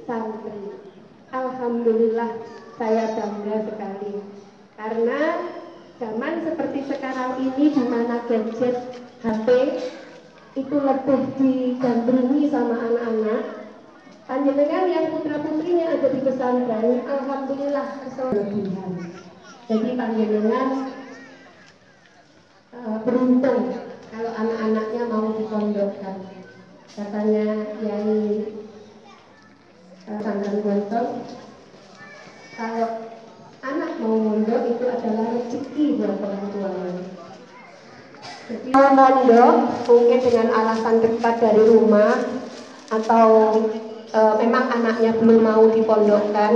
santri. Alhamdulillah saya bangga sekali karena zaman seperti sekarang ini di mana gadget HP itu lebih digandrungi sama anak-anak. Panjenengan yang putra-putrinya ada di pesantren, alhamdulillah kesolehan. Jadi panjenengan beruntung kalau anak-anaknya mau dipondokkan. Katanya Yai Sanggan Gontong, kalau anak mau mondok itu adalah rezeki buat orang tuanya. Jadi mau mondok mungkin dengan alasan dekat dari rumah atau memang anaknya belum mau dipondokkan,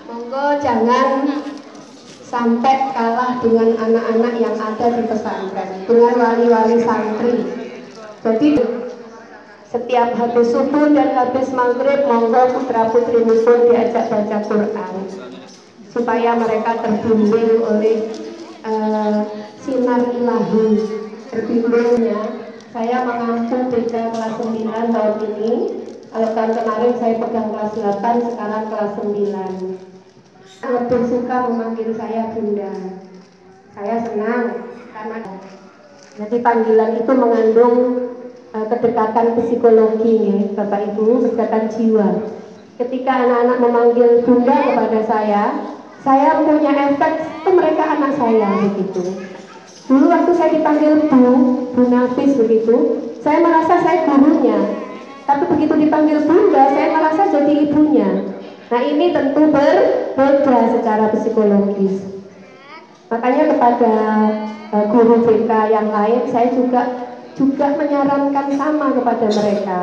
monggo jangan sampai kalah dengan anak-anak yang ada di pesantren, dengan wali-wali santri. Jadi setiap habis subuh dan habis maghrib, monggo putra-putri pun diajak baca Quran supaya mereka terbimbing oleh sinar ilahi. Terbimbingnya, saya mengaku BK kelas 9 tahun ini. Kalau tahun kemarin saya pegang kelas 8, sekarang kelas 9. Lebih suka memanggil saya Bunda. Saya senang karena jadi panggilan itu mengandung kedekatan psikologi nih, Bapak Ibu, kedekatan jiwa. Ketika anak-anak memanggil Bunda kepada saya punya efek itu mereka anak saya begitu. Dulu waktu saya dipanggil Bu Nafis begitu, saya merasa saya gurunya. Tapi begitu dipanggil Bunda, saya merasa jadi ibunya. Nah ini tentu berbeda secara psikologis. Makanya kepada guru BK yang lain saya juga menyarankan sama kepada mereka.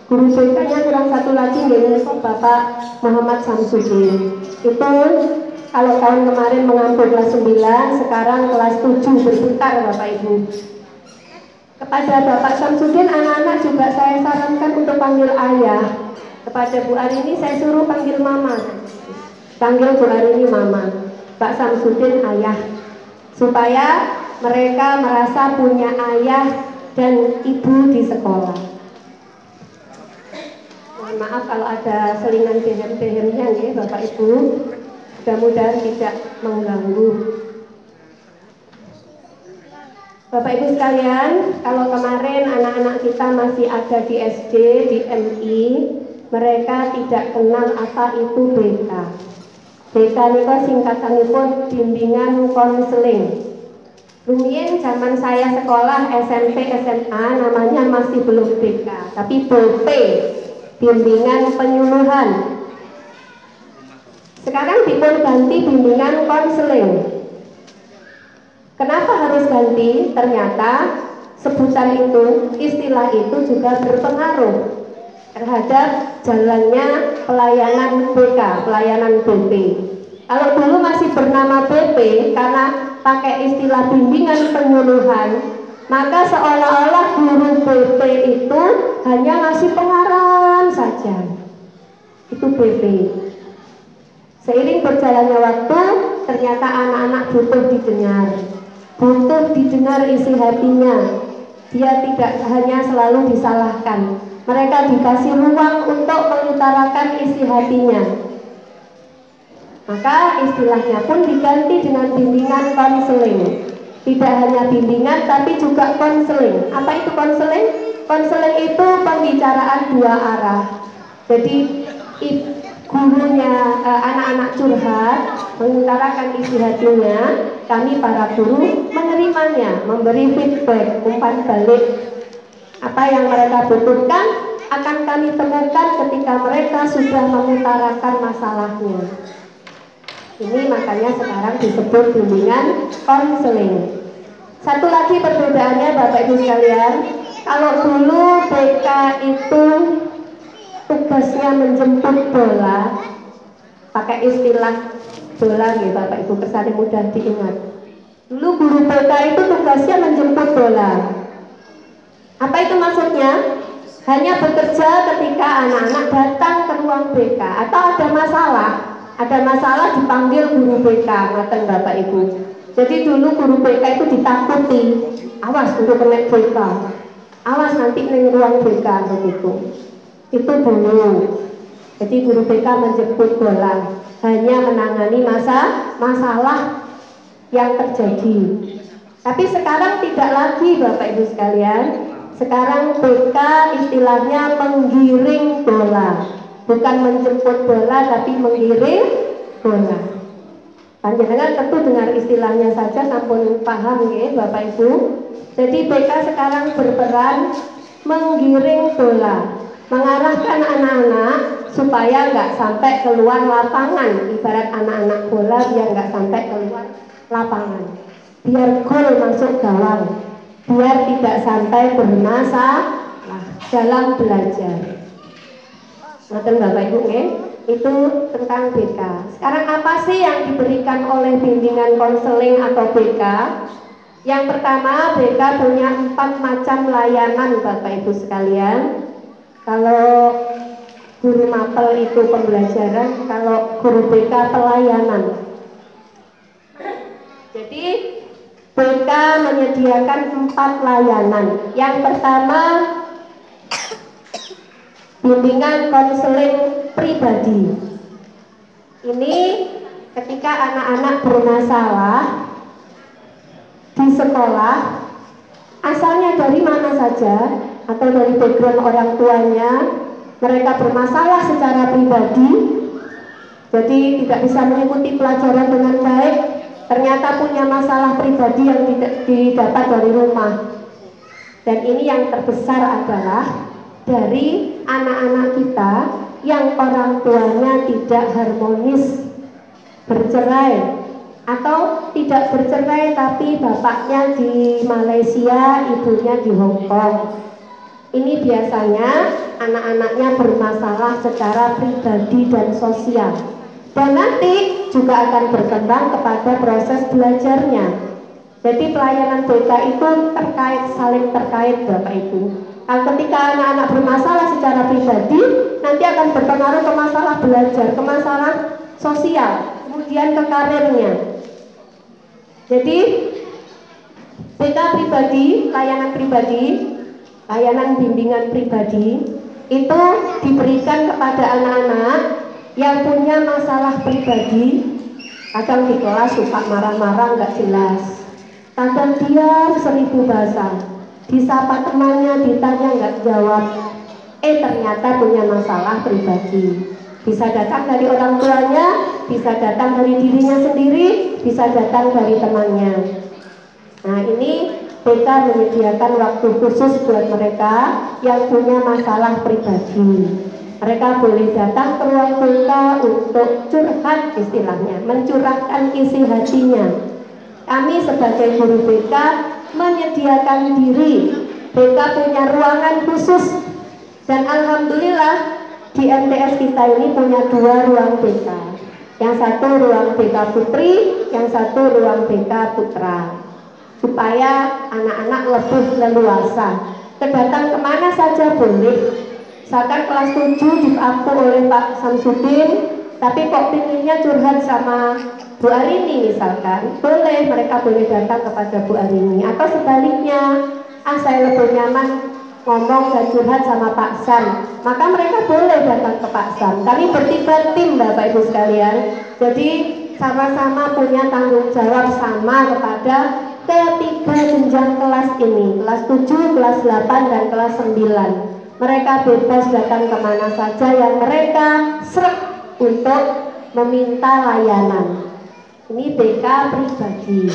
Guru BK-nya kurang satu lagi yaitu Bapak Muhammad Samsudin. Itu kalau tahun kemarin mengambil kelas 9, sekarang kelas 7 berputar Bapak Ibu. Kepada Bapak Samsudin, anak-anak juga saya sarankan untuk panggil ayah. Kepada Bu Arini saya suruh panggil mama. Panggil Bu Arini mama, Pak Samsudin ayah. Supaya mereka merasa punya ayah dan ibu di sekolah. Mohon maaf kalau ada selingan dehem-dehemnya nih Bapak Ibu. Mudah-mudahan tidak mengganggu. Bapak Ibu sekalian, kalau kemarin anak-anak kita masih ada di SD, di MI, mereka tidak kenal apa itu BK. BK itu singkatanipun bimbingan konseling. Rumiyin zaman saya sekolah SMP SMA namanya masih belum BK, tapi BP, bimbingan penyuluhan. Sekarang dipun ganti bimbingan konseling. Kenapa harus ganti? Ternyata sebutan itu, istilah itu juga berpengaruh terhadap jalannya pelayanan BK, pelayanan BP. Kalau dulu masih bernama BP karena pakai istilah bimbingan penyuluhan, maka seolah-olah guru BP itu hanya ngasih pengarahan saja. Itu BP. Seiring berjalannya waktu, ternyata anak-anak butuh didengar isi hatinya. Dia tidak hanya selalu disalahkan, mereka dikasih ruang untuk mengutarakan isi hatinya. Maka istilahnya pun diganti dengan bimbingan konseling. Tidak hanya bimbingan tapi juga konseling. Apa itu konseling? Konseling itu pembicaraan dua arah. Jadi gurunya anak-anak curhat, mengutarakan isi hatinya, kami para guru menerimanya, memberi feedback, umpan balik. Apa yang mereka butuhkan akan kami temukan ketika mereka sudah mengutarakan masalahnya. Ini makanya sekarang disebut bimbingan konseling. Satu lagi perbedaannya Bapak Ibu sekalian, kalau dulu BK itu tugasnya menjemput bola, pakai istilah bola nih Bapak Ibu kesannya mudah diingat. Dulu guru BK itu tugasnya menjemput bola. Apa itu maksudnya? Hanya bekerja ketika anak-anak datang ke ruang BK atau ada masalah dipanggil guru BK, ngaten Bapak Ibu. Jadi dulu guru BK itu ditakuti, awas untuk kena BK, awas nanti neng ruang BK begitu. Itu dulu. Jadi guru BK menjemput bola, hanya menangani masalah yang terjadi. Tapi sekarang tidak lagi Bapak Ibu sekalian. Sekarang BK istilahnya menggiring bola, bukan menjemput bola tapi menggiring bola. Panjenengan tentu dengar istilahnya saja sampun paham ya Bapak Ibu. Jadi BK sekarang berperan menggiring bola, mengarahkan anak-anak supaya nggak sampai keluar lapangan. Ibarat anak-anak bola biar nggak sampai keluar lapangan, biar gol masuk gawang, biar tidak sampai bermasalah dalam belajar. Ngoten Bapak Ibu nggih, itu tentang BK. Sekarang apa sih yang diberikan oleh bimbingan konseling atau BK? Yang pertama, BK punya 4 macam layanan Bapak Ibu sekalian. Kalau guru mapel itu pembelajaran, kalau guru BK pelayanan. Jadi BK menyediakan 4 layanan. Yang pertama, bimbingan konseling pribadi. Ini ketika anak-anak bermasalah di sekolah, asalnya dari mana saja atau dari background orang tuanya, mereka bermasalah secara pribadi, jadi tidak bisa mengikuti pelajaran dengan baik, ternyata punya masalah pribadi yang didapat dari rumah. Dan ini yang terbesar adalah dari anak-anak kita yang orang tuanya tidak harmonis, bercerai atau tidak bercerai tapi bapaknya di Malaysia, ibunya di Hong Kong. Ini biasanya anak-anaknya bermasalah secara pribadi dan sosial, dan nanti juga akan berkembang kepada proses belajarnya. Jadi pelayanan BK itu saling terkait Bapak Ibu. Kalau ketika anak-anak bermasalah secara pribadi, nanti akan berpengaruh ke masalah belajar, ke masalah sosial, kemudian ke karirnya. Jadi BK pribadi, layanan bimbingan pribadi itu diberikan kepada anak-anak yang punya masalah pribadi. Kadang di kelas suka marah-marah nggak jelas, kadang dia 1000 bahasa, disapa temannya ditanya nggak jawab, ternyata punya masalah pribadi. Bisa datang dari orang tuanya, bisa datang dari dirinya sendiri, bisa datang dari temannya. Nah, ini BK menyediakan waktu khusus buat mereka yang punya masalah pribadi. Mereka boleh datang ke ruang BK untuk curhat, istilahnya mencurahkan isi hatinya. Kami sebagai guru BK menyediakan diri. BK punya ruangan khusus, dan alhamdulillah di MTS kita ini punya 2 ruang BK. Yang satu ruang BK Putri, yang satu ruang BK Putra, supaya anak-anak lebih leluasa. Terdatang kemana saja boleh. Misalkan kelas 7 diaku oleh Pak Samsudin, tapi kok pinginnya curhat sama Bu Arini misalkan, boleh, mereka boleh datang kepada Bu Arini. Atau sebaliknya, saya lebih nyaman ngomong dan curhat sama Pak Sam, maka mereka boleh datang ke Pak Sam. Kami bertiga tim Bapak Ibu sekalian, jadi sama-sama punya tanggung jawab sama kepada ketiga jenjang kelas ini, kelas 7, kelas 8, dan kelas 9. Mereka bebas datang kemana saja yang mereka srek untuk meminta layanan. Ini BK pribadi.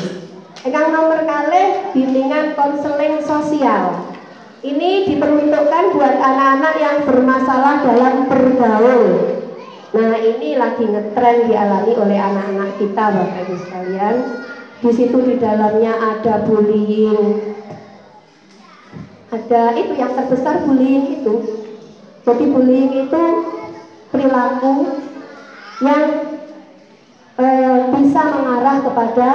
Yang nomor kalih, bimbingan konseling sosial. Ini diperuntukkan buat anak-anak yang bermasalah dalam bergaul. Nah, ini lagi ngetren dialami oleh anak-anak kita Bapak Ibu sekalian. Di situ di dalamnya ada bullying, ada itu yang terbesar bullying itu. Jadi bullying itu perilaku yang bisa mengarah kepada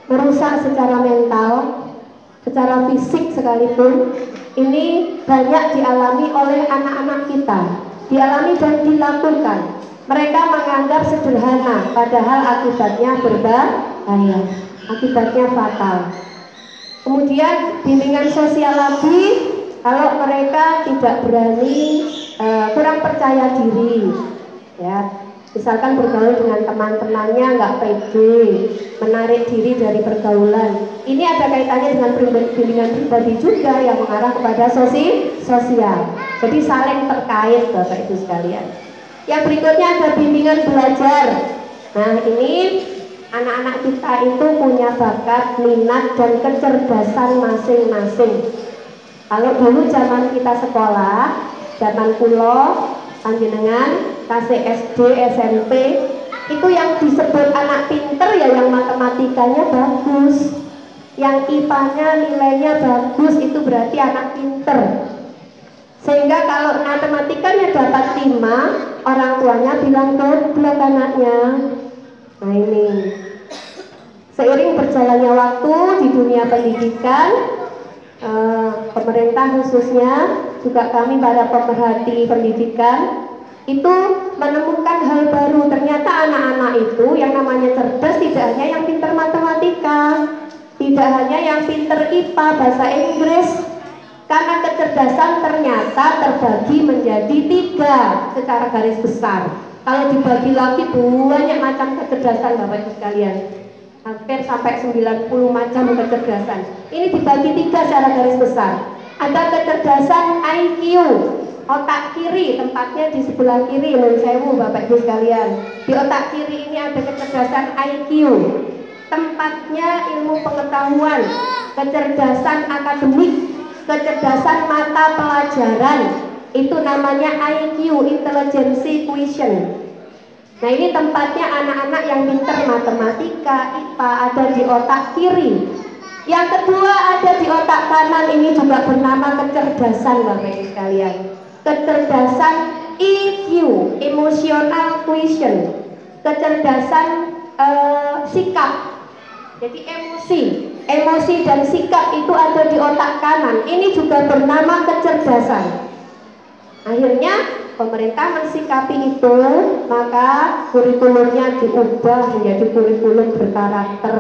merusak secara mental, secara fisik sekalipun. Ini banyak dialami oleh anak-anak kita, dialami dan dilakukan. Mereka menganggap sederhana, padahal akibatnya berbahaya, akibatnya fatal. Kemudian bimbingan sosial lagi, kalau mereka tidak berani kurang percaya diri, ya. Misalkan bergaul dengan teman-temannya nggak pede, menarik diri dari pergaulan. Ini ada kaitannya dengan bimbingan pribadi juga yang mengarah kepada sosial. Jadi saling terkait, Bapak Ibu sekalian. Yang berikutnya ada bimbingan belajar. Nah, ini anak-anak kita itu punya bakat, minat, dan kecerdasan masing-masing. Kalau dulu zaman kita sekolah, zaman kulo, panjenengan, kasih SD, SMP, itu yang disebut anak pinter ya yang matematikanya bagus, yang IPA-nya nilainya bagus, itu berarti anak pinter. Sehingga kalau matematikanya dapat 5, orang tuanya bilang goblok anaknya. Nah ini, seiring berjalannya waktu di dunia pendidikan, pemerintah khususnya juga kami para pemerhati pendidikan itu menemukan hal baru. Ternyata anak-anak itu yang namanya cerdas tidak hanya yang pinter matematika, tidak hanya yang pinter IPA, bahasa Inggris, karena kecerdasan ternyata terbagi menjadi 3 secara garis besar. Kalau dibagi lagi banyak macam kecerdasan Bapak Ibu sekalian, hampir sampai 90 macam kecerdasan. Ini dibagi 3 secara garis besar. Ada kecerdasan IQ, otak kiri, tempatnya di sebelah kiri, Nun Sewu Bapak Ibu sekalian. Di otak kiri ini ada kecerdasan IQ, tempatnya ilmu pengetahuan, kecerdasan akademik, kecerdasan mata pelajaran, itu namanya IQ, intelligence quotient. Nah ini tempatnya anak-anak yang pintar matematika, IPA ada di otak kiri. Yang kedua ada di otak kanan, ini juga bernama kecerdasan Bapak Ibu sekalian. Kecerdasan EQ, emotional quotient, kecerdasan sikap. Jadi emosi dan sikap itu ada di otak kanan. Ini juga bernama kecerdasan. Akhirnya pemerintah mensikapi itu, maka kurikulumnya diubah menjadi kurikulum berkarakter.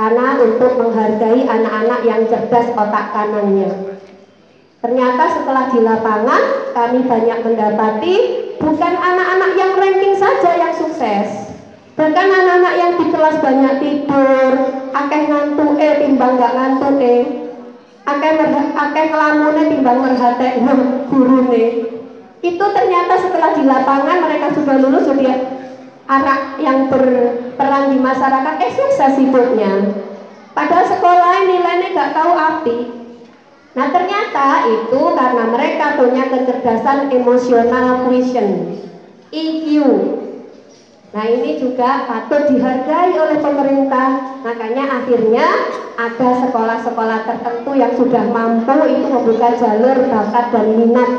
Karena untuk menghargai anak-anak yang cerdas otak kanannya. Ternyata setelah di lapangan kami banyak mendapati bukan anak-anak yang ranking saja yang sukses, bahkan anak-anak yang di kelas banyak tidur, akeh ngantuk timbang gak ngantuk akeh ngelamune timbang merhatekno gurune. Itu ternyata setelah di lapangan mereka sudah lulus jadi anak yang berperan di masyarakat, sukses hidupnya. Padahal sekolah nilainya gak tahu api. Nah ternyata itu karena mereka punya kecerdasan emosional quotient, EQ. Nah ini juga patut dihargai oleh pemerintah. Makanya akhirnya ada sekolah-sekolah tertentu yang sudah mampu itu membuka jalur bakat dan minat.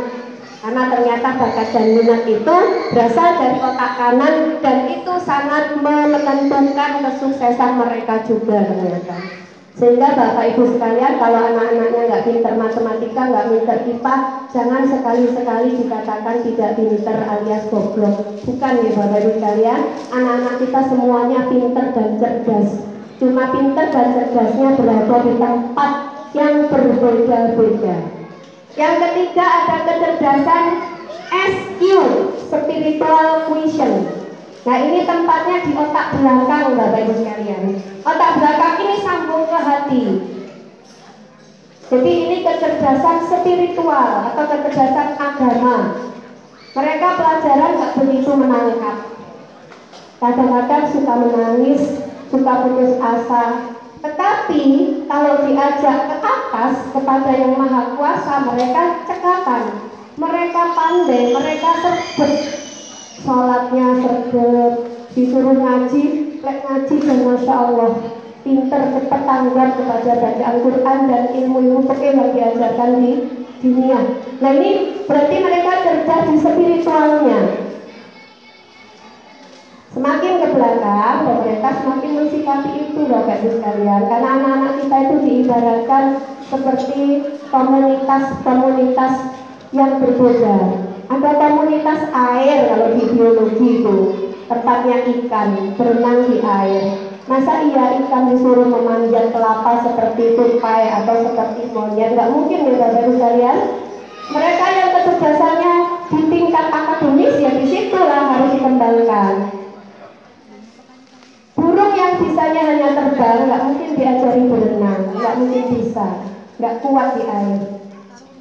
Karena ternyata bakat dan minat itu berasal dari otak kanan, dan itu sangat menentukan kesuksesan mereka juga ternyata. Sehingga Bapak Ibu sekalian, kalau anak-anaknya nggak pinter matematika, nggak pinter IPA, jangan sekali-sekali dikatakan tidak pinter alias goblok. Bukan ya Bapak Ibu sekalian, anak-anak kita semuanya pinter dan cerdas. Cuma pinter dan cerdasnya berada di tempat yang berbeda-beda. Yang ketiga ada kecerdasan SQ, spiritual quotient. Nah ini tempatnya di otak belakang Bapak Ibu sekalian. Otak belakang ini sambung ke hati. Jadi ini kecerdasan spiritual atau kecerdasan agama. Mereka pelajaran gak begitu menangkap. Kadang-kadang suka menangis, suka putus asa. Tetapi kalau diajak ke atas kepada yang maha kuasa, mereka cekatan, mereka pandai, mereka sergap. Sholatnya sergap, disuruh ngaji, ngaji dan Masya Allah pinter, cepat tanggap kepada bacaan Quran dan ilmu-ilmu fikih yang diajarkan di dunia. Nah ini berarti mereka cerdas di spiritualnya. Semakin ke belakang, pemerintah semakin mensikapi itu Bapak Ibu sekalian. Karena anak-anak kita itu diibaratkan seperti komunitas-komunitas yang berbeda. Ada komunitas air kalau di biologi itu, tempatnya ikan, berenang di air. Masa iya ikan disuruh memanjat kelapa seperti tupai atau seperti monyet? Nggak mungkin ya Bapak Ibu sekalian. Mereka yang kecerdasannya di tingkat akademis ya disitulah harus dikembangkan. Burung yang bisanya hanya terbang nggak mungkin diajari berenang, nggak mungkin bisa, nggak kuat di air.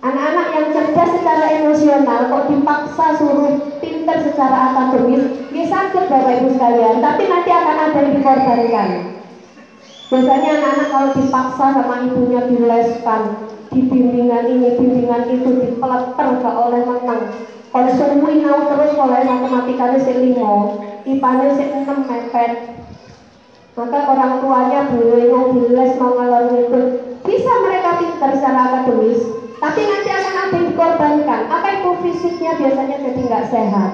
Anak-anak yang cerdas secara emosional kok dipaksa suruh pinter secara akademis, dia sakit Bapak Ibu sekalian, tapi nanti akan ada yang dikorbankan. Biasanya anak-anak kalau dipaksa sama ibunya dileskan, di bimbingan ini, bimbingan itu, dipeleter gak oleh menang. Kalau semua mau terus oleh matematikanya si 5, IPA-nya si 6 mepet. Maka orang tuanya bingung, diles mau ngalor itu. Bisa mereka pintar secara akademis, tapi nanti akan ada yang dikorbankan. Apa itu fisiknya biasanya jadi nggak sehat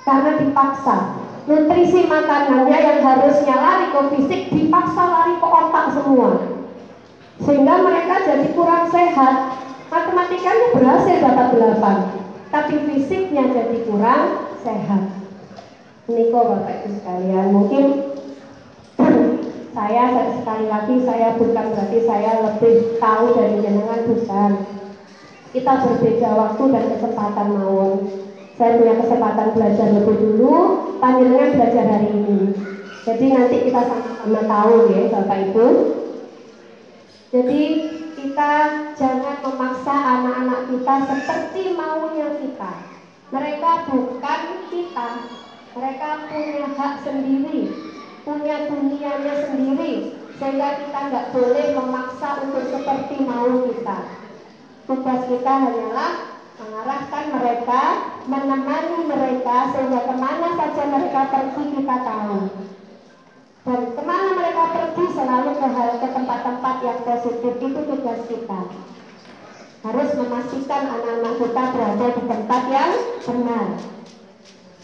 karena dipaksa. Nutrisi makanannya yang harusnya lari ke fisik dipaksa lari ke otak semua, sehingga mereka jadi kurang sehat. Matematikanya berhasil dapat 8, tapi fisiknya jadi kurang sehat. Ini kok Bapak Ibu sekalian, mungkin saya sekali lagi saya bukan berarti saya lebih tahu dari jenengan, bukan. Kita berbeda waktu dan kesempatan mawon. Saya punya kesempatan belajar lebih dulu, panjenengan belajar hari ini. Jadi nanti kita sama-sama tahu ya Bapak Ibu. Jadi kita jangan memaksa anak-anak kita seperti maunya kita. Mereka bukan kita. Mereka punya hak sendiri, punya dunianya sendiri, sehingga kita nggak boleh memaksa untuk seperti mau kita. Tugas kita hanyalah mengarahkan mereka, menemani mereka, sehingga kemana saja mereka pergi kita tahu. Dan kemana mereka pergi selalu ke tempat-tempat yang positif, itu tugas kita. Harus memastikan anak-anak kita berada di tempat yang benar.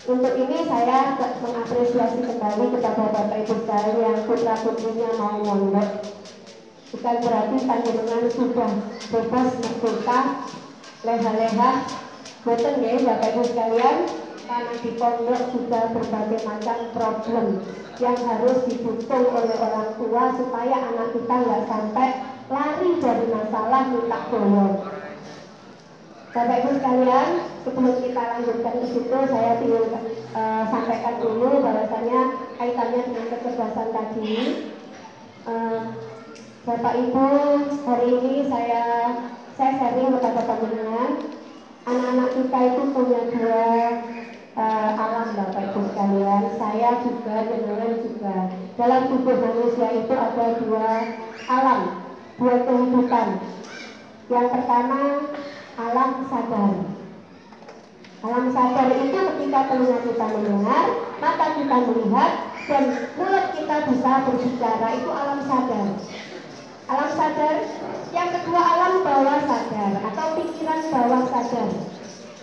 Untuk ini saya mengapresiasi kembali kepada Bapak Ibu sekalian yang putra putrinya mau mondok. Bukan berarti panjenengan sudah bebas merdeka, leha-leha, boten ya Bapak Ibu sekalian, karena di pondok juga berbagai macam problem yang harus didukung oleh orang tua supaya anak kita nggak sampai lari dari masalah minta tolong. Bapak Ibu sekalian, sebelum kita lanjutkan ke situ, saya ingin sampaikan dulu bahwasanya kaitannya dengan kecerdasan tadi. Bapak Ibu, hari ini saya sharing kepada panjenengan, anak-anak kita itu punya dua alam Bapak Ibu sekalian. Saya juga, jenengan juga. Dalam tubuh manusia itu ada dua alam, dua kehidupan. Yang pertama alam sadar. Alam sadar itu ketika telinga kita mendengar, mata kita melihat, dan mulut kita bisa berbicara, itu alam sadar. Alam sadar. Yang kedua alam bawah sadar atau pikiran bawah sadar.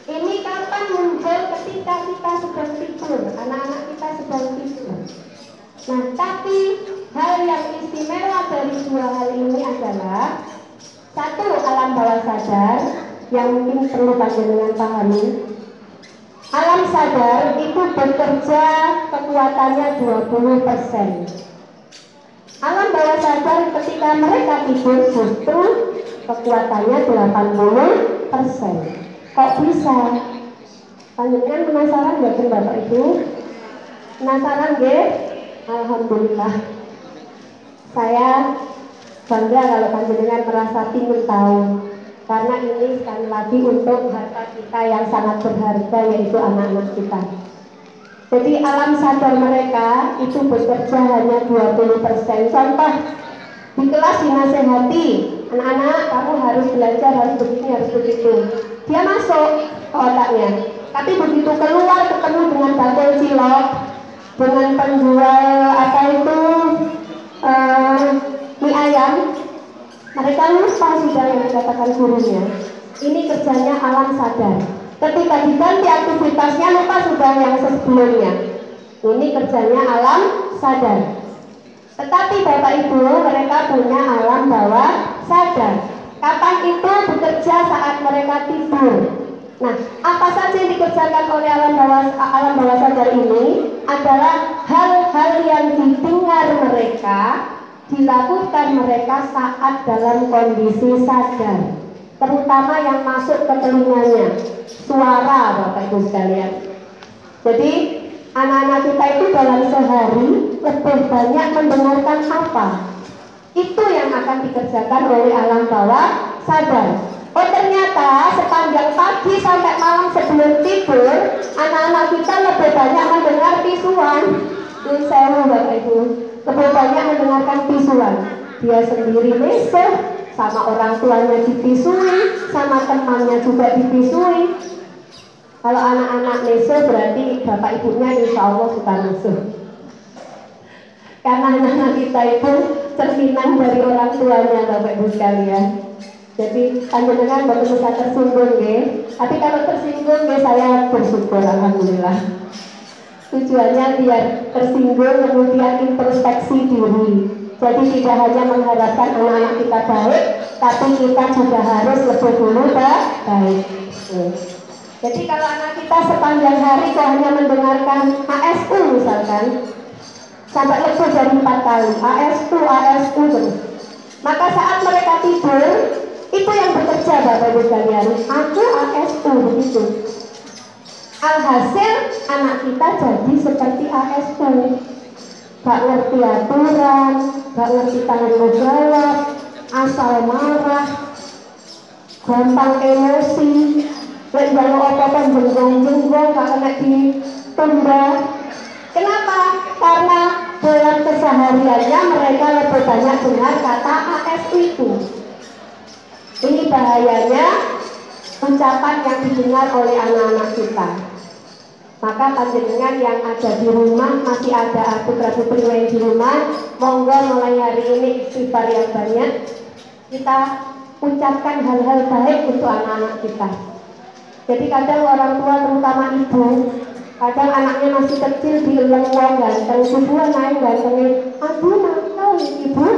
Ini kapan muncul? Ketika kita sedang tidur, anak-anak kita sedang tidur. Nah, tapi hal yang istimewa dari dua hal ini adalah satu, alam bawah sadar yang mungkin perlu panjenengan pahami. Alam sadar itu bekerja kekuatannya 20%. Alam bawah sadar ketika mereka tidur justru kekuatannya 80%. Kok bisa? Panjenengan penasaran nggak Bapak Ibu? Penasaran nggak? Alhamdulillah. Saya bangga kalau panjenengan merasa ingin tahu. Karena ini sekali lagi untuk harta kita yang sangat berharga, yaitu anak-anak kita. Jadi alam sadar mereka itu bekerja hanya 20%. Contoh, di kelas dinasehati, anak-anak kamu harus belajar, harus begini, harus begitu. Dia masuk ke otaknya. Tapi begitu keluar ketemu dengan bakul cilok, dengan penjual apa itu mie ayam, mereka lupa sudah yang dikatakan gurunya. Ini kerjanya alam sadar. Ketika diganti aktivitasnya lupa sudah yang sebelumnya. Ini kerjanya alam sadar. Tetapi Bapak Ibu, mereka punya alam bawah sadar. Kapan itu? Bekerja saat mereka tidur. Nah, apa saja yang dikerjakan oleh alam bawah sadar ini adalah hal-hal yang didengar mereka, dilakukan mereka saat dalam kondisi sadar. terutama yang masuk ke telinganya, suara Bapak Ibu sekalian. Jadi anak-anak kita itu dalam sehari lebih banyak mendengarkan apa? Itu yang akan dikerjakan oleh alam bawah sadar. Oh ternyata sepanjang pagi sampai malam sebelum tidur, anak-anak kita lebih banyak mendengar bisuan. Sewu Bapak Ibu, lebih banyak mendengarkan bisuan. Dia sendiri meseh, sama orang tuanya dipisui, sama temannya juga dipisui. Kalau anak-anak meseh berarti bapak ibunya insya Allah suka meseh. Karena anak-anak kita itu cerminan dari orang tuanya Bapak Ibu sekalian. Jadi panjenengan boten bisa tersinggung nggih. Tapi kalau tersinggung nggih saya bersyukur alhamdulillah. Tujuannya biar tersinggung kemudian introspeksi diri. Jadi tidak hanya mengharapkan anak-anak kita baik, tapi kita juga harus lebih dulu baik. Jadi kalau anak kita sepanjang hari kok hanya mendengarkan ASU misalkan, sampai lebih dari 4 kali ASU terus, maka saat mereka tidur itu yang bekerja Bapak Ibu sekalian, aku ASU begitu. Alhasil anak kita jadi seperti ASU, gak ngerti aturan, gak ngerti tanggung jawab, asal marah, gampang emosi, lek jalu apa-apa jenggong-jenggong, gak kena ditunda. Kenapa? Karena dalam kesehariannya mereka lebih banyak dengar kata ASU itu. Ini bahayanya ucapan yang didengar oleh anak-anak kita. Maka panjenengan yang ada di rumah, masih ada putra putri lain di rumah, monggo mulai hari ini istighfar yang banyak. Kita ucapkan hal-hal baik untuk anak-anak kita. Jadi kadang orang tua terutama ibu, kadang anaknya masih kecil dieleng wong ganteng, ibu naik gantengnya, aduh nakal ibu,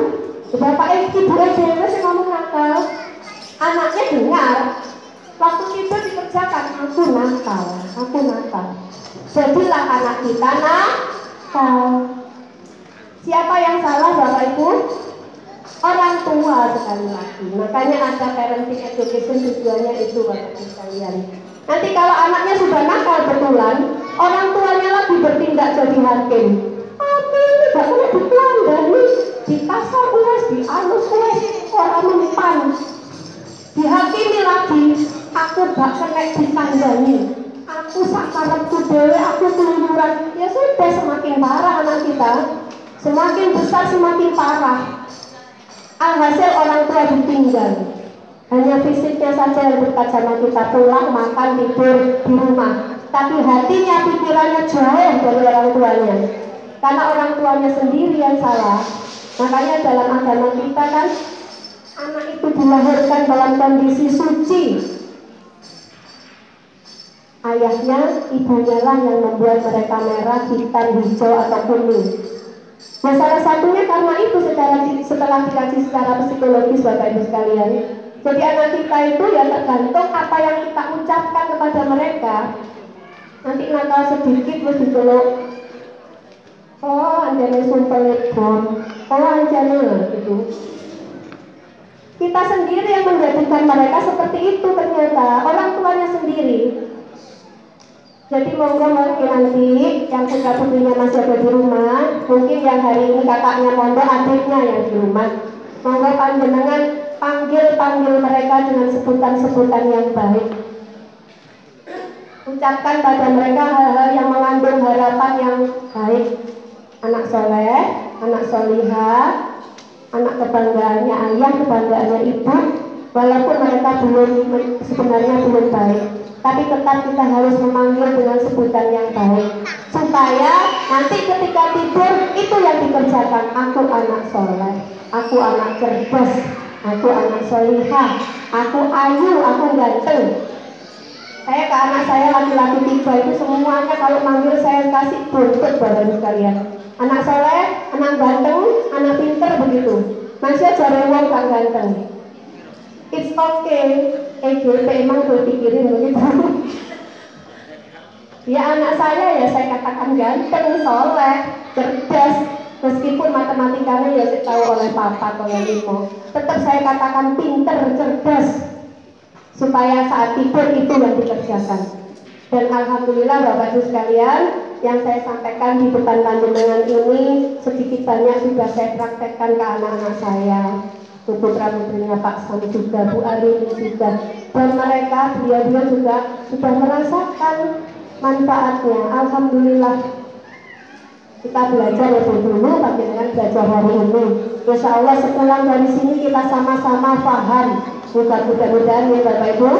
bapak ibu dewe sih ngomong nakal. Anaknya dengar, waktu tidur dikerjakan, aku nakal. Jadilah anak kita nakal. Siapa yang salah Bapak Ibu? Orang tua sekali lagi. Makanya ada parenting education, tujuannya itu Bapak Ibu sekalian. Nanti kalau anaknya sudah nakal betulan, orang tuanya lagi bertindak jadi hakim. Hakim ini gak boleh ditelandani, di pasar ules, di alus ules, orang mempan. Dihakimi lagi, aku gak kena ditandani, aku sakarepku dewe, aku keluyuran. Ya sudah, semakin parah anak kita, semakin besar semakin parah. Alhasil orang tua ditinggal, hanya fisiknya saja yang dekat sama kita, pulang, makan, tidur di rumah, tapi hatinya, pikirannya jauh dari orang tuanya. Karena orang tuanya sendiri yang salah. Makanya dalam agama kita kan anak itu dilahirkan dalam kondisi suci. Ayahnya, ibunya lah yang membuat mereka merah, hitam, hijau, atau kuning. Nah salah satunya karena itu setelah dikaji secara psikologis Bapak Ibu sekalian. Jadi anak kita itu ya tergantung apa yang kita ucapkan kepada mereka. Nanti nakal sedikit terus diceluk, oh anjane sumpel bom, oh anjane gitu. Kita sendiri yang menjadikan mereka seperti itu ternyata, orang tuanya sendiri. Jadi monggo mungkin nanti yang putra putrinya masih ada di rumah, mungkin yang hari ini kakaknya pondok, adiknya yang di rumah, monggo panjenengan panggil mereka dengan sebutan-sebutan yang baik. Ucapkan pada mereka hal-hal yang mengandung harapan yang baik. Anak soleh, anak solihah, anak kebanggaannya ayah, kebanggaannya ibu, walaupun mereka sebenarnya belum baik, tapi tetap kita harus memanggil dengan sebutan yang baik, supaya nanti ketika tidur itu yang dikerjakan. Aku anak soleh, aku anak cerdas, aku anak solihah, aku ayu, aku ganteng. Saya ke anak saya laki-laki 3 itu semuanya kalau manggil saya kasih buntut Bapak sekalian. Anak soleh, anak ganteng, anak pinter begitu. Masih aja wong gak ganteng. It's okay. EGP emang gue pikirin begitu. Ya anak saya katakan ganteng, soleh, cerdas. Meskipun matematikanya ya saya tahu oleh papa kalau limo, tetap saya katakan pinter, cerdas. supaya saat tidur itu yang dikerjakan. Dan alhamdulillah Bapak Ibu sekalian, yang saya sampaikan di depan panjenengan ini sedikit banyak sudah saya praktekkan ke anak-anak saya, putra putrinya Pak Sam juga, Bu Arini juga, dan mereka beliau juga sudah merasakan manfaatnya. Alhamdulillah kita belajar lebih dulu, panjenengan belajar hari ini. Insya Allah sepulang dari sini kita sama-sama paham. Mudah-mudahan ya Bapak Ibu,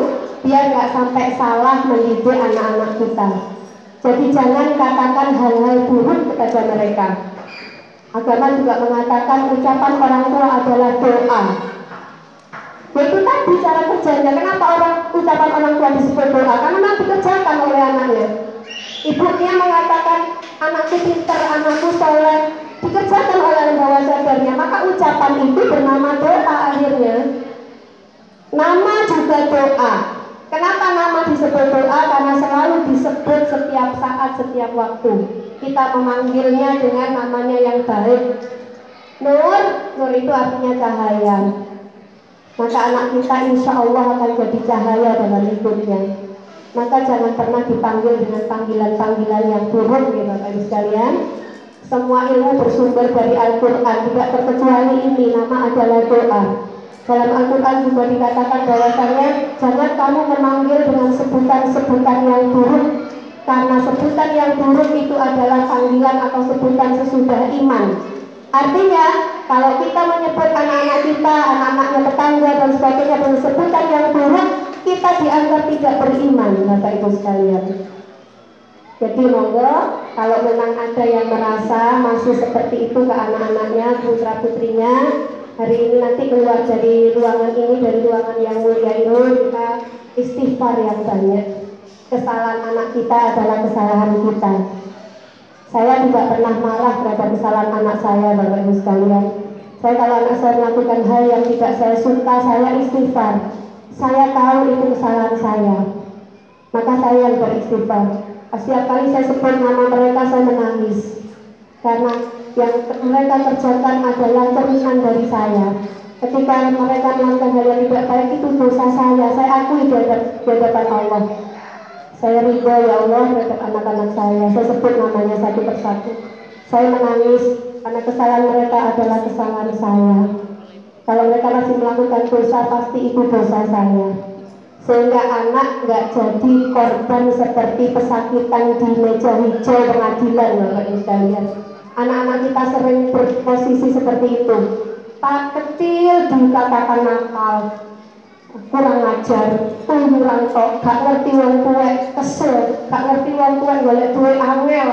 biar nggak sampai salah mendidik anak-anak kita. Jadi jangan katakan hal-hal buruk kepada mereka. Agama juga mengatakan ucapan orang tua adalah doa. Itu tadi cara kerjanya. Kenapa ucapan orang tua disebut doa? Karena memang dikerjakan oleh anaknya. Ibunya mengatakan anakku pintar, anakku soleh, dikerjakan oleh alam bawah sadarnya. Maka ucapan itu bernama doa akhirnya. Nama juga doa. Kenapa nama disebut doa? Karena selalu disebut setiap saat, setiap waktu. Kita memanggilnya dengan namanya yang baik. Nur, nur itu artinya cahaya. Maka anak kita insya Allah akan jadi cahaya dalam hidupnya. Maka jangan pernah dipanggil dengan panggilan-panggilan yang buruk ya Bapak Ibu sekalian. Semua ilmu bersumber dari Al-Quran, tidak terkecuali ini, nama adalah doa. Dalam Al-Quran juga dikatakan bahwasanya jangan kamu memanggil dengan sebutan-sebutan yang buruk, karena sebutan yang buruk itu adalah panggilan atau sebutan sesudah iman. Artinya kalau kita menyebut anak-anak kita, anak-anaknya tetangga dan sebagainya dengan sebutan yang buruk, kita dianggap tidak beriman, Bapak Ibu sekalian. Jadi monggo kalau memang ada yang merasa masih seperti itu ke anak-anaknya, putra putrinya, hari ini nanti keluar dari ruangan ini, dari ruangan yang mulia ini, kita istighfar yang banyak. Kesalahan anak kita adalah kesalahan kita. Saya tidak pernah marah terhadap kesalahan anak saya, Bapak Ibu sekalian. Saya kalau anak saya melakukan hal yang tidak saya suka, saya istighfar. Saya tahu itu kesalahan saya, maka saya yang beristighfar. Setiap kali saya sebut nama mereka, saya menangis, karena yang mereka kerjakan adalah cerminan dari saya. Ketika mereka melakukan hal yang tidak baik, itu dosa saya akui di hadapan Allah. Saya ridho ya Allah terhadap anak-anak saya sebut namanya satu persatu. Saya menangis karena kesalahan mereka adalah kesalahan saya. Kalau mereka masih melakukan dosa, pasti itu dosa saya. Sehingga anak nggak jadi korban seperti pesakitan di meja hijau pengadilan, Bapak Ibu sekalian. Anak-anak kita sering berposisi seperti itu. Pak kecil dikatakan nakal, kurang ajar, kurang tok, gak ngerti wong tuwek, kesel, gak ngerti wong tuwek golek duwe angel,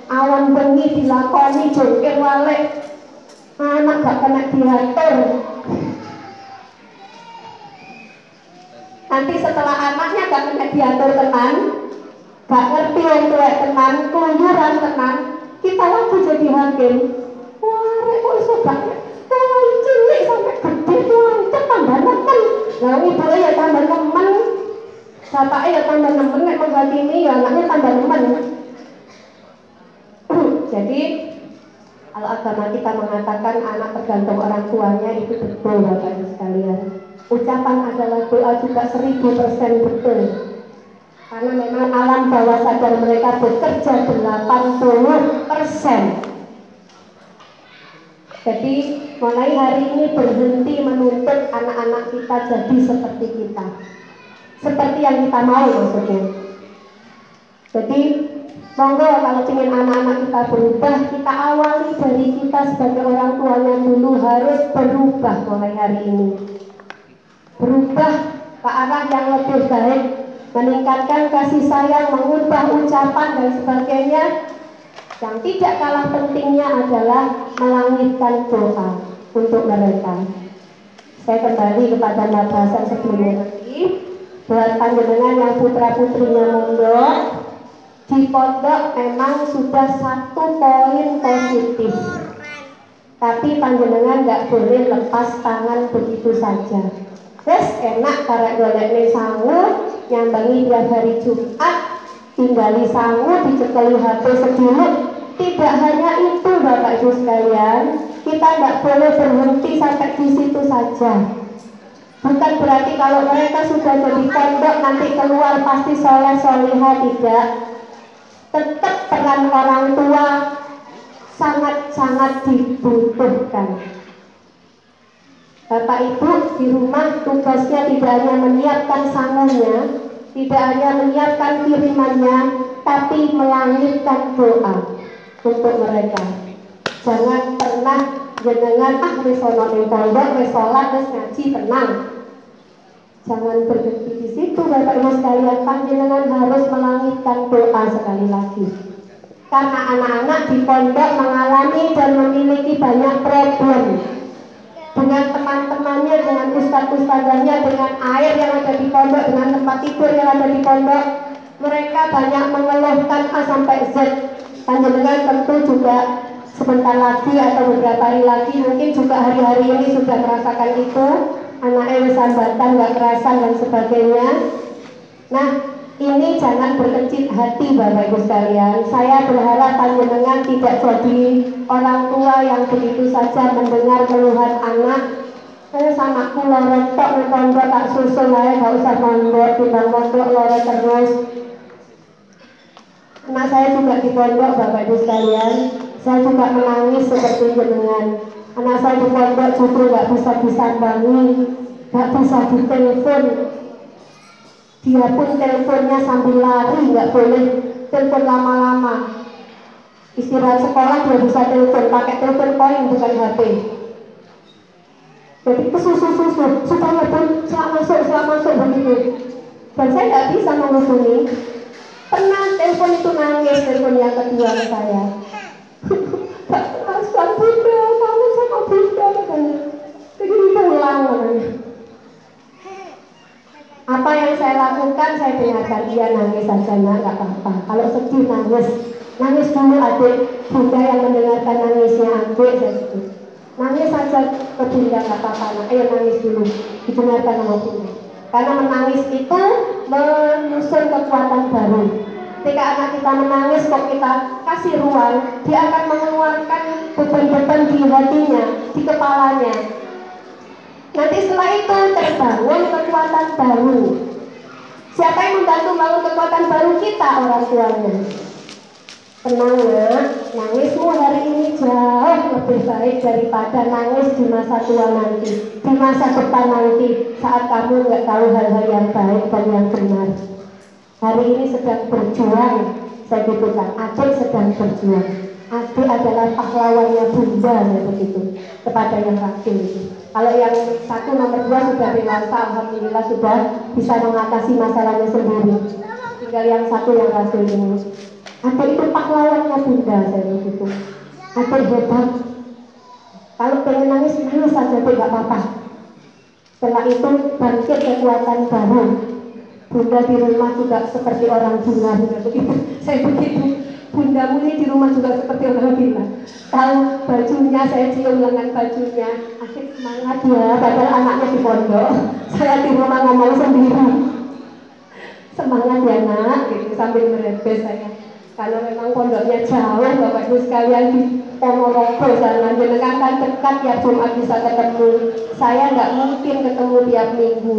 awan bengi dilakoni jungkir walik, anak gak kena diatur. Nanti setelah anaknya gak kena diatur tenan, gak ngerti wong tuwek tenan, keluyuran tenan, kita lagi jadi hakim. Wah, kok iso gak cilik sampai gede tuh, tambah nemen. Nah, ibu ya tambah nemen, bapaknya ya tambah nemen, nek menghakimi ya anaknya tambah nemen. Jadi kalau agama kita mengatakan anak tergantung orang tuanya, itu betul Bapak Ibu sekalian. Ucapan adalah doa juga 1000% betul. Karena memang alam bawah sadar mereka bekerja 80%. Jadi mulai hari ini berhenti menuntut anak-anak kita jadi seperti kita, seperti yang kita mau maksudnya. Jadi monggo kalau ingin anak-anak kita berubah, kita awali dari kita sebagai orang tuanya dulu, harus berubah mulai hari ini. Berubah ke arah yang lebih baik, meningkatkan kasih sayang, mengubah ucapan dan sebagainya. Yang tidak kalah pentingnya adalah melangitkan doa untuk mereka. Saya kembali kepada bahasan sebelumnya tadi. Buat panjenengan yang putra putrinya mondok, di pondok memang sudah 1 poin positif. Tapi panjenengan nggak boleh lepas tangan begitu saja. Terus enak karek golekne sangu, nyambangi tiap hari Jumat, tinggali sangu, dicekeli HP sedulur. Tidak hanya itu Bapak Ibu sekalian, kita tidak boleh berhenti sampai di situ saja. Bukan berarti kalau mereka sudah jadi pondok nanti keluar pasti soleh solihah, tidak. Tetap peran orang tua sangat-sangat dibutuhkan. Bapak Ibu di rumah tugasnya tidak hanya menyiapkan sangunya, tidak hanya menyiapkan kirimannya, tapi melangitkan doa untuk mereka. Jangan pernah jenengan wis ono ning pondok, wis salat, wis ngaji, tenang. Jangan berhenti di situ, Bapak Ibu sekalian. Panjenengan harus melangitkan doa sekali lagi. Karena anak-anak di pondok mengalami dan memiliki banyak problem dengan teman-temannya, dengan ustadz-ustadzanya, dengan air yang ada di pondok, dengan tempat tidur yang ada di pondok. Mereka banyak mengeluhkan A sampai Z. Panjenengan tentu juga sebentar lagi atau beberapa hari lagi, mungkin juga hari-hari ini sudah merasakan itu. Anaknya wis sambatan, nggak kerasan dan sebagainya. Nah, ini jangan berkecil hati Bapak Ibu sekalian. Saya berharap panjenengan tidak jadi orang tua yang begitu saja mendengar keluhan anak. Saya sama aku lorot tok ning pondok tak susul ae, gak usah pondok, timbang pondok lorot terus. Anak saya juga di pondok Bapak Ibu sekalian. Saya juga menangis seperti jenengan. Anak saya di pondok justru gak bisa disambangi, gak bisa ditelepon. Dia pun teleponnya sambil lari, nggak boleh telepon lama-lama. Istirahat sekolah dia bisa telepon, pakai telepon koin bukan HP. Jadi kesusu-susu supaya pun selak masuk begitu. Dan saya nggak bisa menghubungi. Pernah telepon itu nangis, telepon yang kedua ke saya. Gak terasa bunda, kangen sama bunda katanya. Jadi pulang katanya. Apa yang saya lakukan, saya dengarkan. Dia nangis saja, nak, gak apa-apa. Kalau sedih nangis, nangis dulu adik. Bunda yang mendengarkan nangisnya adik, saya gitu. Nangis saja ke bunda, gak apa-apa, nak. Ayo nangis dulu, didengarkan sama bunda. Karena menangis itu menyusun kekuatan baru. Ketika anak kita menangis, kok kita kasih ruang, dia akan mengeluarkan beban-beban di hatinya, di kepalanya. Nanti setelah itu terbangun kekuatan baru. Siapa yang membantu bangun kekuatan baru? Kita, orang tuanya. Tenang nak, nangismu hari ini jauh lebih baik daripada nangis di masa tua nanti, di masa depan nanti, saat kamu nggak tahu hal-hal yang baik dan yang benar. Hari ini sedang berjuang, saya katakan, adik sedang berjuang. Adik adalah pahlawannya bunda, saya begitu, kepada yang rajin itu. Kalau yang satu nomor 2 sudah dewasa, alhamdulillah sudah bisa mengatasi masalahnya sendiri. Tinggal yang satu yang rajin ini. Adik itu pahlawannya bunda, saya begitu. Adik hebat. Kalau pengen nangis, nangis saja, tidak apa-apa. Setelah itu bangkit kekuatan baru. Bunda di rumah juga seperti orang gila, begitu. Saya begitu. Bundamu ini di rumah juga seperti orang gila. Tahu bajunya, saya cium lengan bajunya. Asyik semangat ya, padahal anaknya di pondok. Saya di rumah ngomong sendiri. Semangat ya nak, gitu sambil merebes saya. Kalau memang pondoknya jauh, Bapak Ibu sekalian di Ponorogo sana, jenengan kan dekat ya, Jumat bisa ketemu. Saya nggak mungkin ketemu tiap minggu.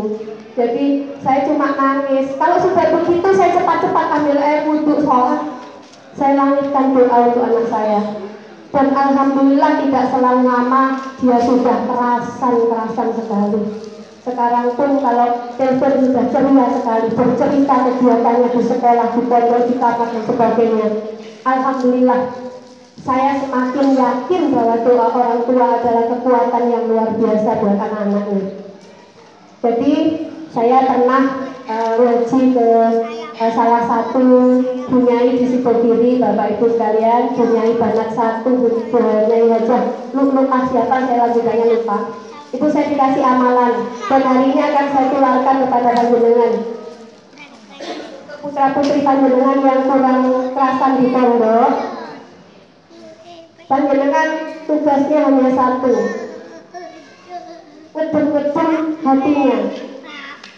Jadi saya cuma nangis. Kalau sudah begitu saya cepat-cepat ambil air wudhu sholat. Saya langitkan doa untuk anak saya. Dan alhamdulillah tidak selang lama dia sudah kerasan sekali. Sekarang pun kalau telepon sudah ceria sekali, bercerita kegiatannya di sekolah, di pondok, di kamar dan sebagainya. Alhamdulillah, saya semakin yakin bahwa doa orang tua adalah kekuatan yang luar biasa buat anak-anaknya. Jadi saya pernah ngaji ke salah satu Bunyai di Sipodiri, Bapak Ibu sekalian, Bunyai Banat 1, Bunyai Hajah lupa siapa, saya lanjutannya lupa. Itu saya dikasih amalan dan hari ini akan saya tularkan kepada panjenengan. Putra putri panjenengan yang kurang kerasan di pondok, panjenengan tugasnya hanya satu, ngedem-ngedem hatinya.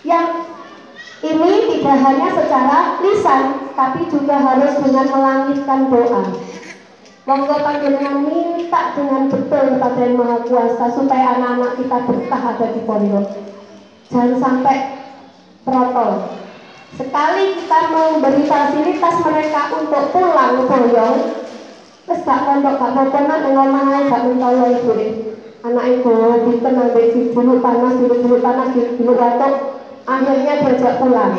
Yang ini tidak hanya secara lisan, tapi juga harus dengan melangitkan doa. Monggo panjenengan minta dengan betul kepada Yang Maha Kuasa supaya anak-anak kita betah ada di pondok. Jangan sampai protol. Sekali kita memberi fasilitas mereka untuk pulang boyong, terus gak pondok gak apa-apa ngomong aja gak mentolo ibu deh. Anak ibu ditenang dulu panas, dulu panas, dulu batuk, akhirnya diajak pulang.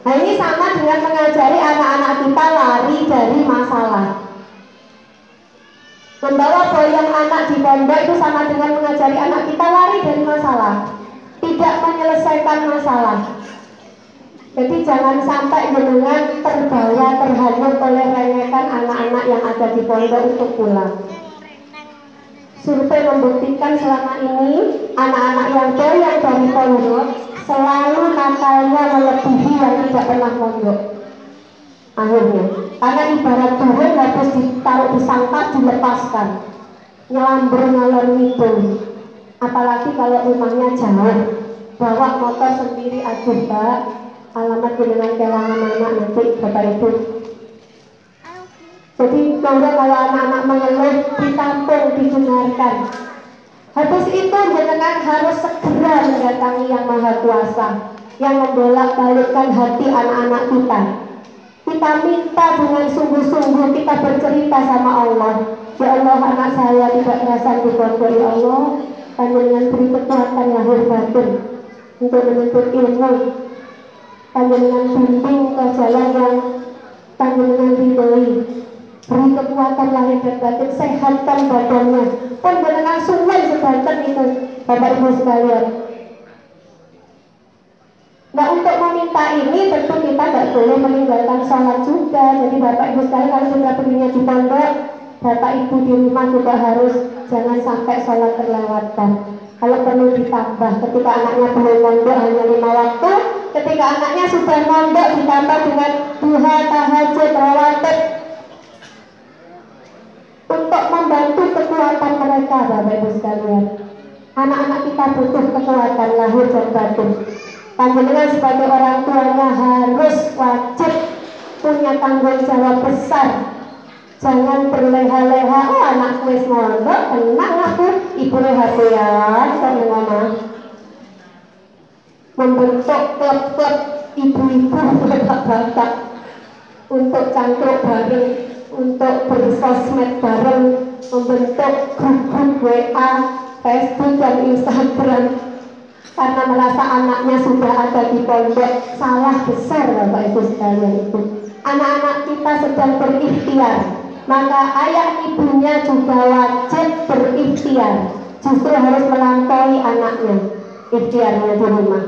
Nah ini sama dengan mengajari anak-anak kita lari dari masalah. Membawa boyong anak di pondok itu sama dengan mengajari anak kita lari dari masalah, tidak menyelesaikan masalah. Jadi jangan sampai dengan terbawa terhanyut oleh rengekan anak-anak yang ada di pondok untuk pulang. Survei membuktikan selama ini anak-anak yang boyong dari pondok selalu nakalnya melebihi yang tidak pernah pondok. Akhirnya, karena ibarat burung habis ditaruh di sangkar dilepaskan, nyelamber ngalor ngidul. Apalagi kalau rumahnya jauh, bawa motor sendiri, aduh Pak, alamat dengan kelangan anak nanti Bapak Ibu. Jadi monggo kalau anak-anak mengeluh ditampung, didengarkan. Habis itu jenengan harus segera mendatangi Yang Maha Kuasa yang membolak-balikkan hati anak-anak kita. Kita minta dengan sungguh-sungguh, kita bercerita sama Allah, ya Allah, anak saya tidak merasa di pondok, ya Allah, Panjenengan beri kekuatan lahir batin untuk menuntut ilmu, Panjenengan bimbing ke jalan yang Panjenengan ridhoi, beri kekuatan lahir dan batin, sehatkan badannya. Panjenengan sungai sebanten itu Bapak Ibu sekalian. Nah untuk meminta ini tentu kita tidak boleh meninggalkan sholat juga. Jadi Bapak Ibu sekalian kalau sudah perginya di pondok, Bapak Ibu di rumah juga harus jangan sampai sholat terlewatkan. Kalau perlu ditambah, ketika anaknya belum mondok hanya 5 waktu, ketika anaknya sudah mondok ditambah dengan duha, tahajud, rawatib, untuk membantu kekuatan mereka. Bapak Ibu sekalian, anak-anak kita butuh kekuatan lahir dan batin. Panjenengan sebagai orang tuanya harus wajib punya tanggung jawab besar. Jangan berleha-leha, oh anakku wis mondok, tenang aku, ibu leha-lehaan kan ngomong. Membentuk klub-klub ibu-ibu bapak-bapak untuk cangkruk bareng, untuk bersosmed bareng, membentuk grup-grup WA, Facebook dan Instagram. Karena merasa anaknya sudah ada di pondok, salah besar Bapak Ibu sekalian itu. Anak-anak kita sedang berikhtiar, maka ayah ibunya juga wajib berikhtiar. Justru harus melampaui anaknya, ikhtiarnya di rumah,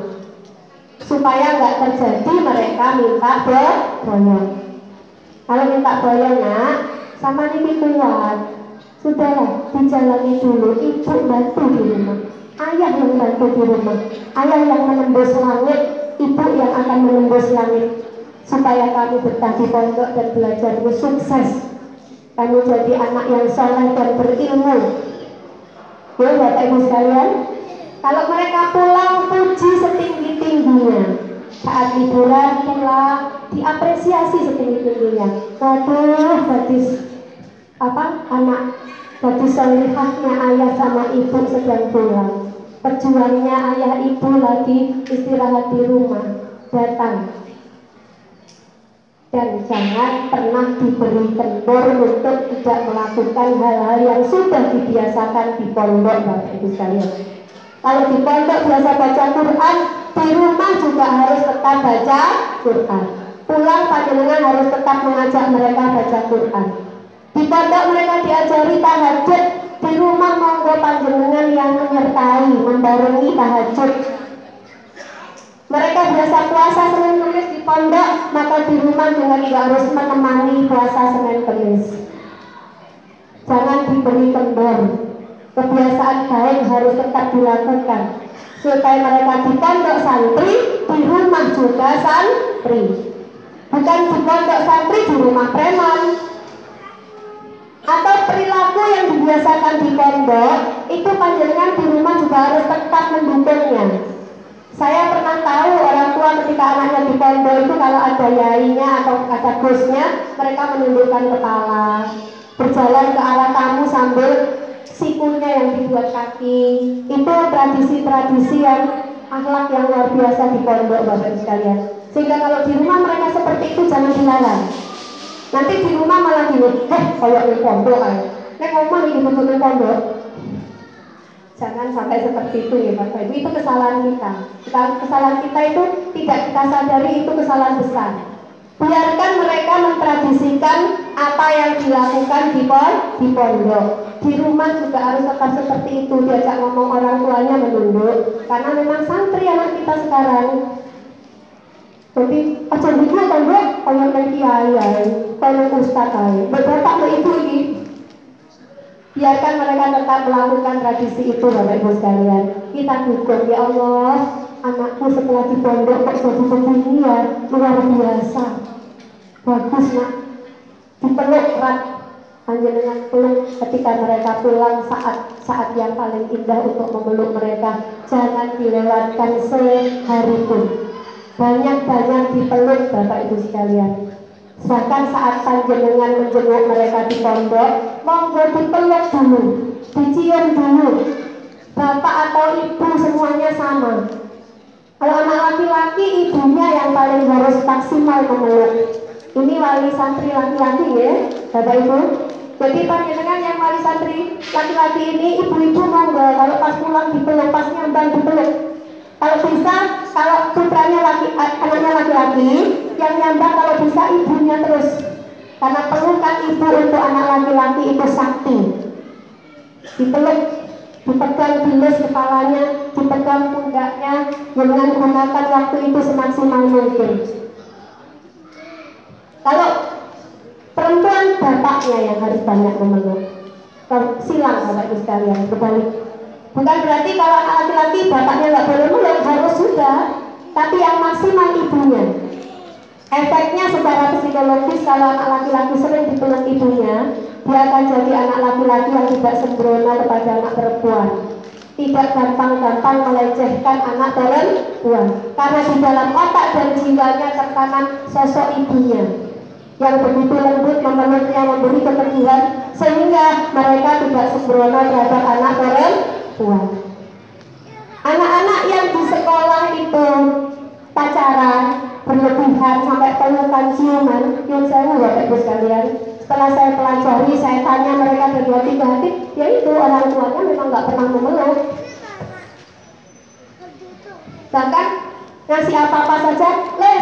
supaya nggak terjadi mereka minta boyong. Kalau minta boyong nak, sama ini kuat, sudahlah dijalani dulu, ibu bantu di rumah. Ayah yang bantu di rumah, ayah yang menembus langit, ibu yang akan menembus langit, supaya kami betah di pondok dan belajarnya sukses. Kami jadi anak yang soleh dan berilmu. Ya Bapak Ibu sekalian, kalau mereka pulang puji setinggi-tingginya, saat liburan pulang diapresiasi setinggi-tingginya. Waduh, gadis anak, gadis solehahnya ayah sama ibu sedang pulang. Perjuangnya ayah ibu lagi istirahat di rumah, datang. Dan jangan pernah diberi kendor untuk tidak melakukan hal-hal yang sudah dibiasakan di pondok Bapak Ibu sekalian. Kalau di pondok biasa baca Quran, di rumah juga harus tetap baca Quran. Pulang panjenengan harus tetap mengajak mereka baca Quran. Di pondok mereka diajari tahajud, di rumah monggo panjenengan yang menyertai, membarengi tahajud. Mereka biasa puasa Senin Kemis di pondok, maka di rumah juga harus menemani puasa Senin Kemis. Jangan diberi kendor. Kebiasaan baik harus tetap dilakukan supaya mereka di pondok santri, di rumah juga santri. Bukan di pondok santri, di rumah preman. Atau perilaku yang dibiasakan di pondok itu panjenengan di rumah juga harus tetap mendukungnya. Saya pernah tahu orang tua ketika anaknya di pondok itu kalau ada yainya atau ada bosnya, mereka menundukkan kepala, berjalan ke arah tamu sambil sikulnya yang dibuat kaki. Itu tradisi-tradisi yang akhlak yang luar biasa di pondok Bapak Ibu sekalian. Sehingga kalau di rumah mereka seperti itu jangan dilarang. Nanti di rumah malah gini, kayak di pondok kan. Nek ngomong ini betul pondok. Jangan sampai seperti itu ya Bapak Ibu. Itu kesalahan kita. Kesalahan kita itu tidak kita sadari, itu kesalahan besar. Biarkan mereka mentradisikan apa yang dilakukan di pondok. Di rumah juga harus tetap seperti itu. Diajak ngomong orang tuanya menunduk. Karena memang santri anak kita sekarang. Jadi aja gitu pondok, kayak kiai, kayak ustaz, bapak ibu ini. Biarkan mereka tetap melakukan tradisi itu Bapak Ibu sekalian. Kita dukung, ya Allah, anakku setelah di pondok kok jadi begini ya, luar biasa. Bagus nak, dipeluk erat, panjenengan peluk ketika mereka pulang saat yang paling indah untuk memeluk mereka. Jangan dilewatkan sehari pun. Banyak-banyak dipeluk Bapak Ibu sekalian. Bahkan saat panjenengan menjenguk mereka di pondok, monggo dipeluk dulu, dicium dulu. Bapak atau ibu semuanya sama. Kalau anak laki-laki, ibunya yang paling harus maksimal memeluk. Ini wali santri laki-laki ya, Bapak Ibu. Jadi panjenengan yang wali santri laki-laki ini, ibu-ibu monggo kalau pas pulang dipeluk, pas nyambang dipeluk. Kalau bisa, kalau putranya anaknya laki-laki, yang nyambang kalau bisa ibunya terus. Karena pelukan ibu untuk anak laki-laki itu sakti. Dipeluk, dipegang dilus kepalanya, dipegang pundaknya, dengan menggunakan waktu itu semaksimal mungkin. Kalau perempuan, bapaknya yang harus banyak memeluk. Silang Bapak Ibu sekalian, berbalik. Bukan berarti kalau anak laki-laki bapaknya nggak boleh meluk, harus sudah. Tapi yang maksimal ibunya. Efeknya secara psikologis kalau anak laki-laki sering dipeluk ibunya, dia akan jadi anak laki-laki yang tidak sembrono kepada anak perempuan. Tidak gampang-gampang melecehkan anak perempuan. Karena di dalam otak dan jiwanya tertanam sosok ibunya yang begitu lembut, memeluknya, memberi keteguhan, sehingga mereka tidak sembrono terhadap anak perempuan. Anak-anak yang di sekolah itu pacaran berlebihan sampai pelukan ciuman, yang saya Bapak Ibu sekalian, setelah saya pelajari, saya tanya mereka berdua tiga hati, yaitu orang tuanya memang nggak pernah memeluk. Bahkan ngasih apa-apa saja,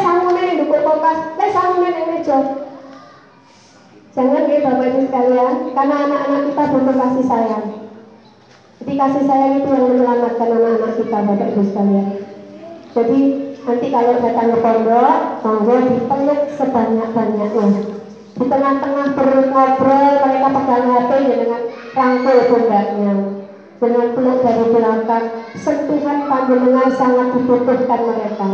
sangune ning ndukuk kulkas, sangune ning meja. Jangan ya Bapak Ibu sekalian, karena anak-anak kita butuh kasih sayang. Jadi kasih sayang itu yang menyelamatkan anak-anak kita Bapak Ibu sekalian. Jadi nanti kalau datang ke pondok, monggo dipeluk sebanyak-banyaknya. Di tengah-tengah ngobrol, mereka pegang HP dengan rangkul pundaknya, dengan peluk dari belakang. Sentuhan panjenengan sangat dibutuhkan mereka.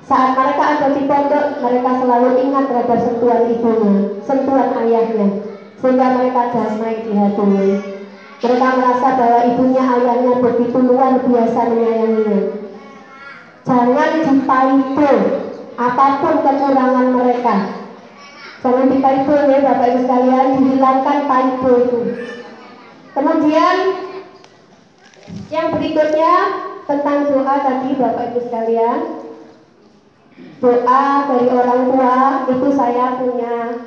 Saat mereka ada di pondok, mereka selalu ingat terhadap sentuhan ibunya, sentuhan ayahnya, sehingga mereka damai di hatinya. Mereka merasa bahwa ibunya, ayahnya begitu luar biasa menyayanginya. Jangan dipaido apapun kekurangan mereka. Jangan dipaido ya Bapak Ibu sekalian, dihilangkan paido itu. Kemudian yang berikutnya tentang doa tadi Bapak Ibu sekalian. Doa dari orang tua itu saya punya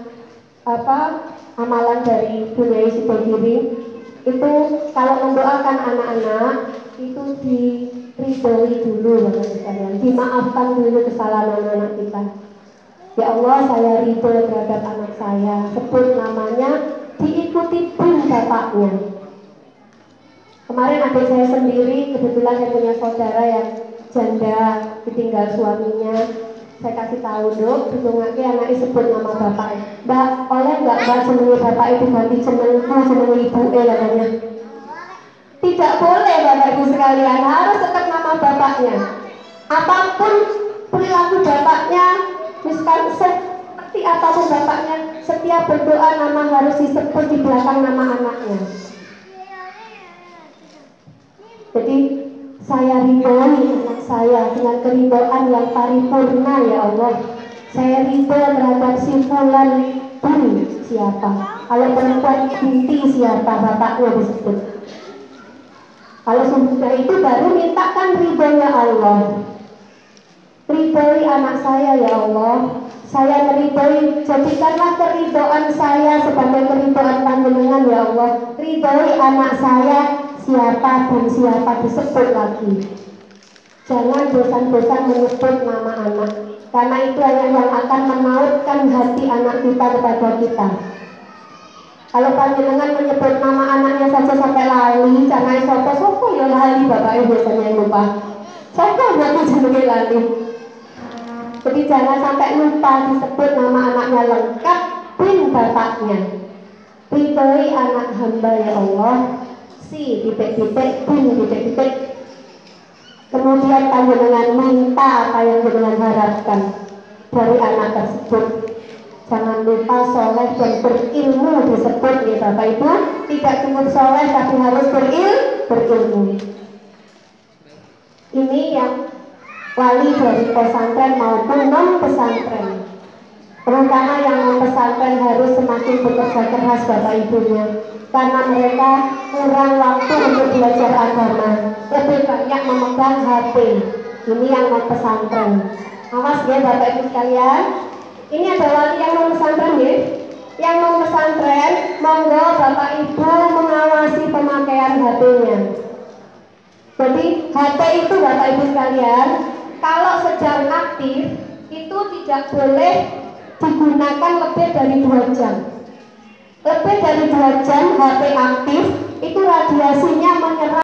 amalan dari Bunyai Sidogiring. Itu kalau mendoakan anak-anak itu diridhoi dulu Bapak Ibu sekalian, dimaafkan dulu kesalahan anak-anak kita. Ya Allah, saya ridho terhadap anak saya, sebut namanya, diikuti pun bapaknya. Kemarin adik saya sendiri, kebetulan saya punya saudara yang janda ditinggal suaminya. Saya kasih tahu, Dok, ditungake anaknya sebut nama bapak. Mbak, oleh nggak Mbak jenenge bapak itu ganti jenengku, jeneng ibu katanya. Tidak boleh Bapak Ibu sekalian, harus tetap nama bapaknya. Apapun perilaku bapaknya, misalkan seperti apapun bapaknya, setiap berdoa nama harus disebut di belakang nama anaknya. Jadi saya ridhoi anak saya dengan keridhaan yang paripurna ya Allah. Saya ridho terhadap si fulan bin siapa. Kalau perempuan binti siapa, bapaknya disebut. Kalau sudah itu baru mintakan ridhonya Allah. Ridhoi anak saya ya Allah. Saya meridhoi, jadikanlah keridhaan saya sebagai keridhaan Panjenengan ya Allah. Ridhoi anak saya, siapa dan siapa disebut lagi. Jangan bosan-bosan menyebut nama anak, karena itu hanya yang akan menautkan hati anak kita kepada kita. Kalau Panjenengan menyebut nama anaknya saja sampai lali, jangan sopo-sopo ya lali, bapaknya biasanya yang lupa. Sopo berarti jenenge lali. Jadi jangan sampai lupa disebut nama anaknya lengkap bin bapaknya. Ridhoi anak hamba ya Allah, si titik-titik bin titik-titik. Kemudian Panjenengan minta apa yang Panjenengan harapkan dari anak tersebut. Jangan lupa soleh dan berilmu disebut ya Bapak Ibu. Tidak cukup soleh tapi harus berilmu. Ini yang wali dari pesantren maupun non pesantren. Terutama yang non pesantren harus semakin bekerja keras Bapak Ibunya, karena mereka kurang waktu untuk belajar agama, lebih banyak memegang HP. Ini yang non pesantren. Awas ya Bapak Ibu sekalian. Ini ada wali yang non pesantren ya. Yang non pesantren, monggo Bapak Ibu mengawasi pemakaian HP-nya. Jadi HP itu Bapak Ibu sekalian, kalau sedang aktif itu tidak boleh digunakan lebih dari 2 jam. Lebih dari 2 jam HP aktif itu radiasinya menyerap